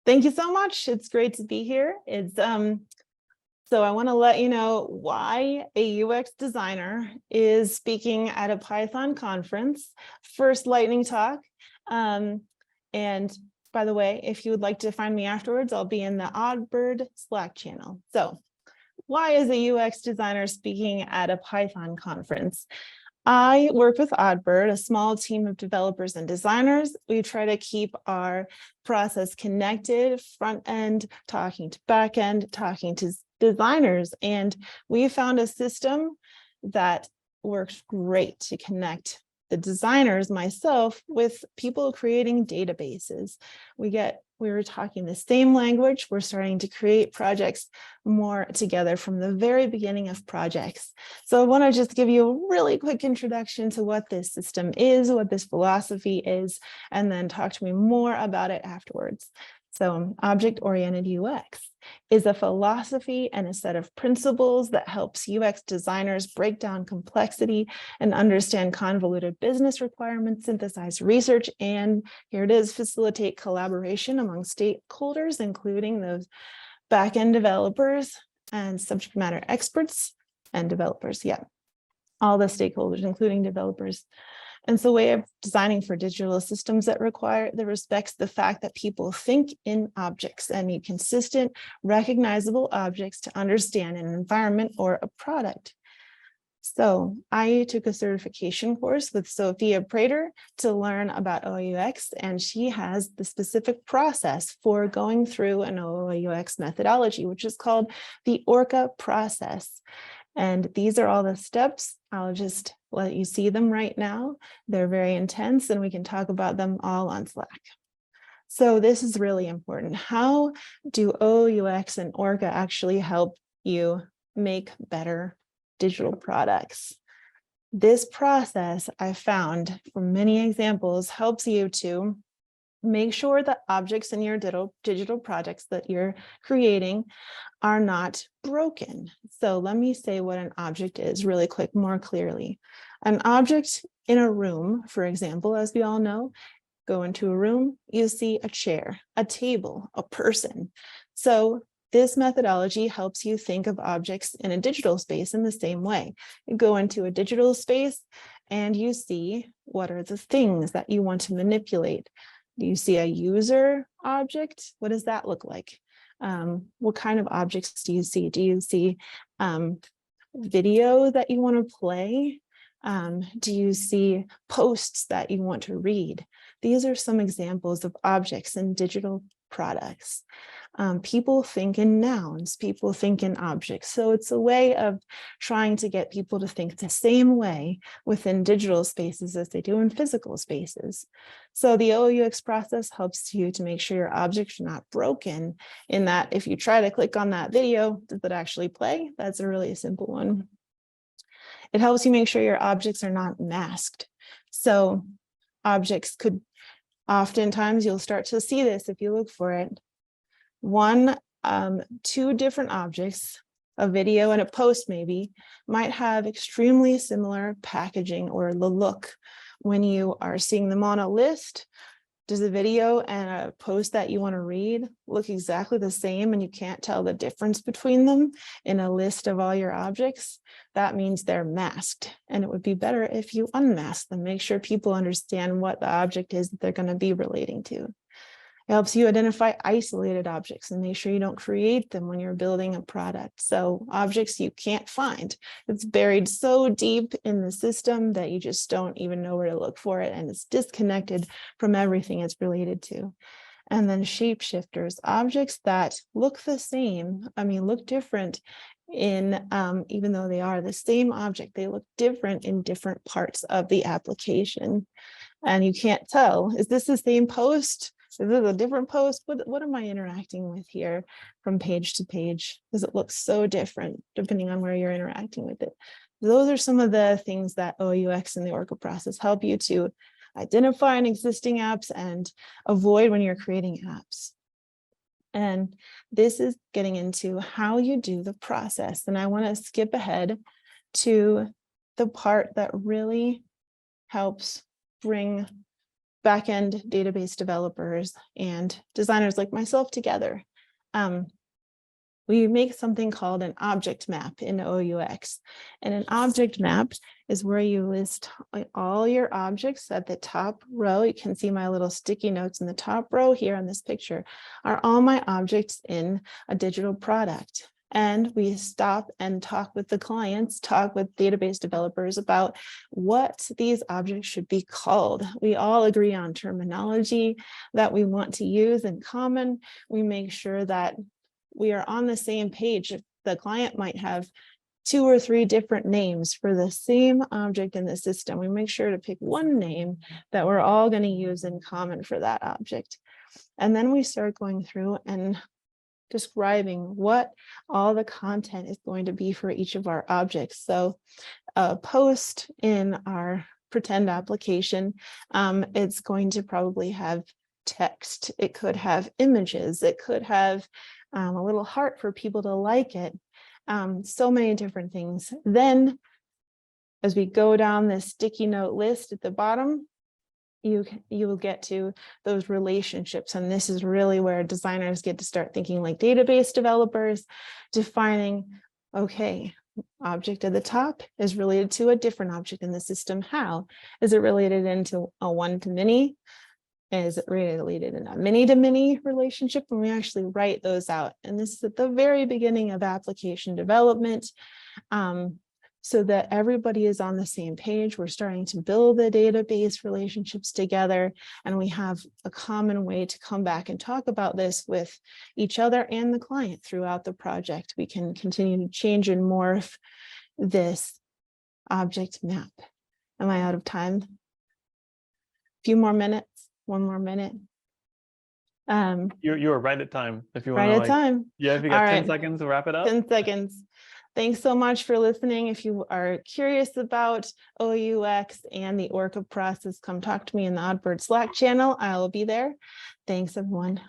Thank you so much. It's great to be here. So I want to let you know why a UX designer is speaking at a Python conference, first lightning talk. And by the way, if you would like to find me afterwards, I'll be in the Oddbird Slack channel. So why is a UX designer speaking at a Python conference? I work with Oddbird, a small team of developers and designers. We try to keep our process connected, front end, talking to back end, talking to designers. And we found a system that works great to connect the designers, myself, with people creating databases. We were talking the same language. We're starting to create projects more together from the very beginning of projects. So I want to just give you a really quick introduction to what this system is, what this philosophy is, and then talk to me more about it afterwards. So object-oriented UX is a philosophy and a set of principles that helps UX designers break down complexity and understand convoluted business requirements, synthesize research, and here it is, facilitate collaboration among stakeholders, including those backend developers and subject matter experts and developers. Yeah, all the stakeholders, including developers. And so, way of designing for digital systems that respects the fact that people think in objects and need consistent, recognizable objects to understand an environment or a product. So I took a certification course with Sophia Prater to learn about OOUX, and she has the specific process for going through an OOUX methodology, which is called the ORCA process. And these are all the steps. I'll just let you see them right now. They're very intense, and we can talk about them all on Slack. So this is really important. How do OOUX and ORCA actually help you make better digital products? This process, I found from many examples, helps you to make sure that objects in your digital projects that you're creating are not broken. So let me say what an object is really quick, more clearly. An object in a room, for example, as we all know, go into a room, you see a chair, a table, a person. So this methodology helps you think of objects in a digital space in the same way. You go into a digital space and you see what are the things that you want to manipulate. Do you see a user object? What does that look like? What kind of objects do you see? Do you see video that you want to play? Do you see posts that you want to read? These are some examples of objects in digital products. People think in nouns, people think in objects. So it's a way of trying to get people to think the same way within digital spaces as they do in physical spaces. So the OOUX process helps you to make sure your objects are not broken, in that if you try to click on that video, does it actually play? That's a really simple one. It helps you make sure your objects are not masked. So objects could, oftentimes you'll start to see this if you look for it. Two different objects, a video and a post maybe, might have extremely similar packaging or the look. When you are seeing them on a list, does a video and a post that you want to read look exactly the same and you can't tell the difference between them in a list of all your objects? That means they're masked, and it would be better if you unmask them, make sure people understand what the object is that they're going to be relating to. It helps you identify isolated objects and make sure you don't create them when you're building a product. So objects you can't find. It's buried so deep in the system that you just don't even know where to look for it, and it's disconnected from everything it's related to. And then shapeshifters, objects that look the same, look different in, even though they are the same object, they look different in different parts of the application. And you can't tell, is this the same post? Is this a different post? What am I interacting with here from page to page? Because it looks so different depending on where you're interacting with it. Those are some of the things that OOUX and the ORCA process help you to identify in existing apps and avoid when you're creating apps. And this is getting into how you do the process. And I want to skip ahead to the part that really helps bring backend database developers and designers like myself together. We make something called an object map in OOUX. And an object map is where you list all your objects at the top row. You can see my little sticky notes in the top row here on this picture are all my objects in a digital product. And we stop and talk with the clients, talk with database developers about what these objects should be called. We all agree on terminology that we want to use in common. We make sure that we are on the same page. The client might have 2 or 3 different names for the same object in the system. We make sure to pick one name that we're all going to use in common for that object. And then we start going through and describing what all the content is going to be for each of our objects. So a post in our pretend application, it's going to probably have text. It could have images. It could have a little heart for people to like it. So many different things. Then as we go down this sticky note list at the bottom, you will get to those relationships. And this is really where designers get to start thinking like database developers, defining, okay, object at the top is related to a different object in the system. How? Is it related into a one-to-many? Is it related in a many-to-many relationship? And we actually write those out. And this is at the very beginning of application development, so that everybody is on the same page. We're starting to build the database relationships together, and we have a common way to come back and talk about this with each other and the client throughout the project. We can continue to change and morph this object map. Am I out of time? A few more minutes. 1 more minute. You were right at time. If you want Right to, at time. yeah, if you got 10 seconds to wrap it up. 10 seconds. Thanks so much for listening. If you are curious about OOUX and the ORCA process, come talk to me in the Oddbird Slack channel. I'll be there. Thanks, everyone.